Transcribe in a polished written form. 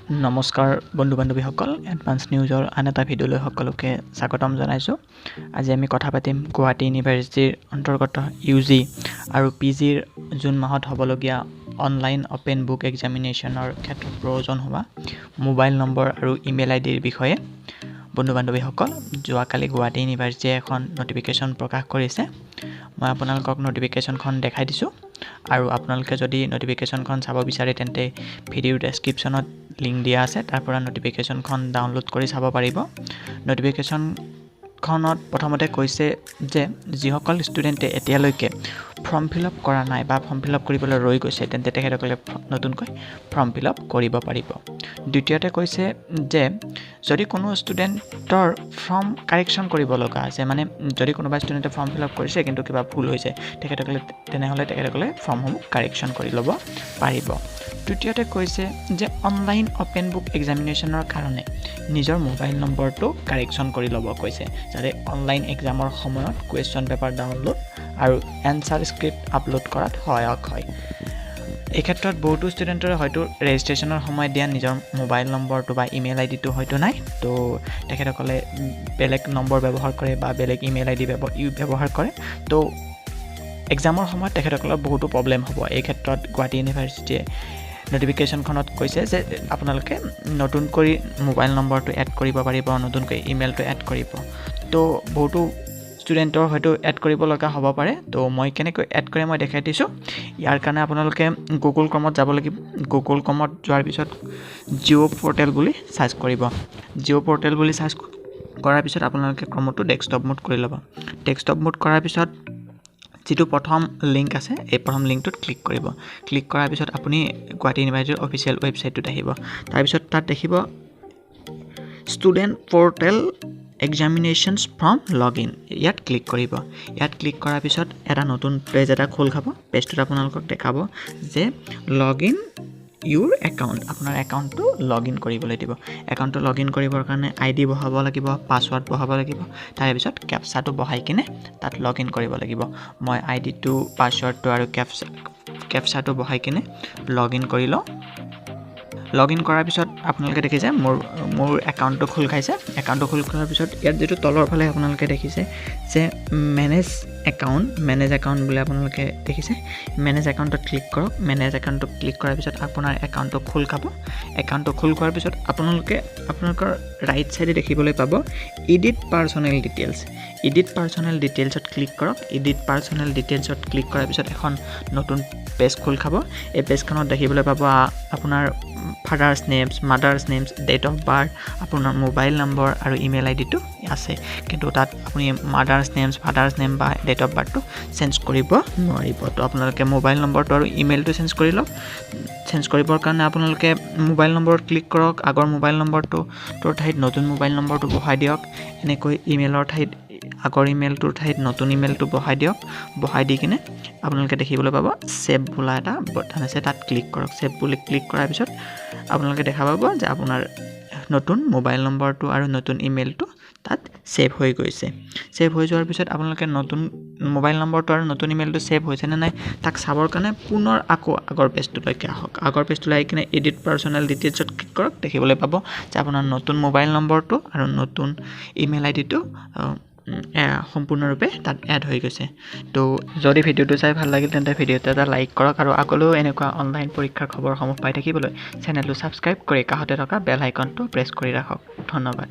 নমস্কাৰ বন্ধু বান্ধৱীসকল, এডভান্স নিউজৰ আন এটা ভিডিঅ'লৈ সকলোকে স্বাগতম জনাইছোঁ। আজি আমি কথা পাতিম গুৱাহাটী ইউনিভাৰ্চিটিৰ অন্তৰ্গত UG আৰু PGৰ জুন মাহত হ'বলগীয়া অনলাইন অপেন বুক এক্সামিনেশ্যনৰ ক্ষেত্ৰত প্ৰয়োজন হোৱা মোবাইল নম্বৰ আৰু ইমেইল আইডিৰ বিষয়ে। বন্ধু বান্ধৱীসকল, যোৱাকালি গুৱাহাটী ইউনিভাৰ্চিটিয়ে এখন নটিফিকেশ্যন প্ৰকাশ কৰিছে। মই আপোনালোকক নটিফিকেশ্যনখন দেখাই দিছোঁ আৰু আপোনালোকে যদি নটিফিকেশ্যনখন চাব বিচাৰে তেন্তে ভিডিঅ'ৰ ডেছক্ৰিপশ্যনত লিংক দিয়া আছে, তাৰ পৰা নটিফিকেশ্যনখন ডাউনলোড কৰি চাব পাৰিব। নটিফিকেশ্যনখনত প্ৰথমতে কৈছে যে যিসকল ষ্টুডেণ্টে এতিয়ালৈকে ফৰ্ম ফিল আপ কৰা নাই বা ফৰ্ম ফিল আপ কৰিবলৈ ৰৈ গৈছে তেন্তে তেখেতসকলে নতুনকৈ ফৰ্ম ফিল আপ কৰিব পাৰিব। দ্বিতীয়তে কৈছে যে যদি কোনো ষ্টুডেণ্টৰ ফৰ্ম কাৰেকশ্যন কৰিব লগা আছে, মানে যদি কোনোবা ষ্টুডেণ্টে ফৰ্ম ফিল আপ কৰিছে কিন্তু কিবা ভুল হৈছে, তেনেহ'লে তেখেতসকলে ফৰ্মসমূহ কাৰেকশ্যন কৰি ল'ব পাৰিব। তৃতীয়তে কৈছে যে অনলাইন অপেন বুক এক্সামিনেশ্যনৰ কাৰণে নিজৰ মোবাইল নম্বৰটো কাৰেকশ্যন কৰি ল'ব কৈছে, যাতে অনলাইন এক্সামৰ সময়ত কুৱেশ্যন পেপাৰ ডাউনলোড আৰু এনচাৰ স্ক্ৰিপ্ট আপলোড কৰাত সহায়ক হয়। এই ক্ষেত্ৰত বহুতো ষ্টুডেণ্টৰে হয়তো ৰেজিষ্ট্ৰেশ্যনৰ সময়ত দিয়া নিজৰ মোবাইল নম্বৰটো বা ইমেইল আইডিটো হয়তো নাই, তো তেখেতসকলে বেলেগ নম্বৰ ব্যৱহাৰ কৰে বা বেলেগ ইমেইল আইডি ব্যৱহাৰ কৰে, তো এক্সামৰ সময়ত তেখেতসকলৰ বহুতো প্ৰব্লেম হ'ব। এই ক্ষেত্ৰত গুৱাহাটী ইউনিভাৰ্চিটিয়ে নটিফিকেশ্যনখনত কৈছে যে আপোনালোকে নতুনকৈ মোবাইল নম্বৰটো এড কৰিব পাৰিব, নতুনকৈ ইমেইলটো এড কৰিব। তো বহুতো ষ্টুডেণ্টৰ হয়তো এড কৰিব লগা হ'ব পাৰে, তো মই কেনেকৈ এড কৰে মই দেখাই দিছোঁ। ইয়াৰ কাৰণে আপোনালোকে গুগল ক্ৰমত যাব লাগিব। গুগল ক্ৰমত যোৱাৰ পিছত জিঅ' পৰ্টেল বুলি চাৰ্চ কৰিব। জিঅ' পৰ্টেল বুলি চাৰ্চ কৰাৰ পিছত আপোনালোকে ক্ৰমটো ডেস্কটপ মোড কৰি ল'ব। ডেস্কটপ মোড কৰাৰ পিছত যিটো প্ৰথম লিংক আছে, এই প্ৰথম লিংকটোত ক্লিক কৰিব। ক্লিক কৰাৰ পিছত আপুনি গুৱাহাটী ইউনিভাৰ্চিটিৰ অফিচিয়েল ৱেবছাইটটোত আহিব। তাৰপিছত তাত দেখিব student portal examinations form log in, ইয়াত ক্লিক কৰিব। ইয়াত ক্লিক কৰাৰ পিছত এটা নতুন পেজ এটা খোল খাব। পেজটোত আপোনালোকক দেখাব যে লগ ইন ইউৰ একাউণ্ট, আপোনাৰ একাউণ্টটো লগ ইন কৰিবলৈ দিব। একাউণ্টটো লগ ইন কৰিবৰ কাৰণে ID বহাব লাগিব, পাছৱাৰ্ড বহাব লাগিব, তাৰপিছত কেপচাটো বহাই কিনে তাত লগ ইন কৰিব লাগিব। মই IDটো, পাছৱাৰ্ডটো আৰু কেপচাটো বহাই কিনে লগ ইন কৰি লওঁ। লগ ইন কৰাৰ পিছত আপোনালোকে দেখিছে মোৰ একাউণ্টটো খোল খাইছে। একাউণ্টটো খোল খোলাৰ পিছত ইয়াত যিটো তলৰ ফালে আপোনালোকে দেখিছে যে মেনেজ একাউণ্ট বুলি আপোনালোকে দেখিছে। মেনেজ একাউণ্টত ক্লিক কৰক। মেনেজ একাউণ্টত ক্লিক কৰাৰ পিছত আপোনাৰ একাউণ্টটো খোল খাব। একাউণ্টটো খোল খোৱাৰ পিছত আপোনালোকৰ ৰাইট ছাইডে দেখিবলৈ পাব edit personal details. Edit personal ডিটেইলছত ক্লিক কৰক। এডিট পাৰ্চনেল ডিটেইলছত ক্লিক কৰাৰ পিছত এখন নতুন পেজ খোল খাব। এই পেজখনত দেখিবলৈ পাব আপোনাৰ father's names, mother's names, date of birth, আপোনাৰ মোবাইল নম্বৰ আৰু ইমেইল আইডিটো আছে, কিন্তু তাত আপুনি মাদাৰ্ছ নেমছ, ফাদাৰ্ছ নেম বা ডেট অফ বাৰ্থটো চেঞ্জ কৰিব নোৱাৰিব। তো আপোনালোকে মোবাইল নম্বৰটো আৰু ইমেইলটো চেঞ্জ কৰি লওক। চেঞ্জ কৰিবৰ কাৰণে আপোনালোকে মোবাইল নম্বৰত ক্লিক কৰক। আগৰ মোবাইল নম্বৰটোৰ ঠাইত নতুন মোবাইল নম্বৰটো বহাই দিয়ক। এনেকৈ ইমেইলৰ ঠাইত আগৰ ইমেইলটোৰ ঠাইত নতুন ইমেইলটো বহাই দিয়ক। বহাই দি কিনে আপোনালোকে দেখিবলৈ পাব ছেভ বোলা এটা বটন আছে, তাত ক্লিক কৰক। ছেভ বুলি ক্লিক কৰাৰ পিছত আপোনালোকে দেখা পাব যে আপোনাৰ নতুন মোবাইল নম্বৰটো আৰু নতুন ইমেইলটো তাত ছেভ হৈ গৈছে। ছেভ হৈ যোৱাৰ পিছত আপোনালোকে নতুন মোবাইল নম্বৰটো আৰু নতুন ইমেইলটো ছেভ হৈছেনে নাই তাক চাবৰ কাৰণে পুনৰ আকৌ আগৰ পেজটোলৈকে আহক। আগৰ পেজটোলৈ আহি কিনে এডিট পাৰ্চনেল ডিটেইলছত ক্লিক কৰক। দেখিবলৈ পাব যে আপোনাৰ নতুন মোবাইল নম্বৰটো আৰু নতুন ইমেইল আইডিটো সম্পূৰ্ণৰূপে তাত এড হৈ গৈছে। তো যদি ভিডিঅ'টো চাই ভাল লাগিল তেন্তে ভিডিঅ'টো এটা লাইক কৰক আৰু আগলৈও এনেকুৱা অনলাইন পৰীক্ষাৰ খবৰসমূহ পাই থাকিবলৈ চেনেলটো ছাবস্ক্ৰাইব কৰি কাষতে থকা বেল আইকনটো প্ৰেছ কৰি ৰাখক। ধন্যবাদ।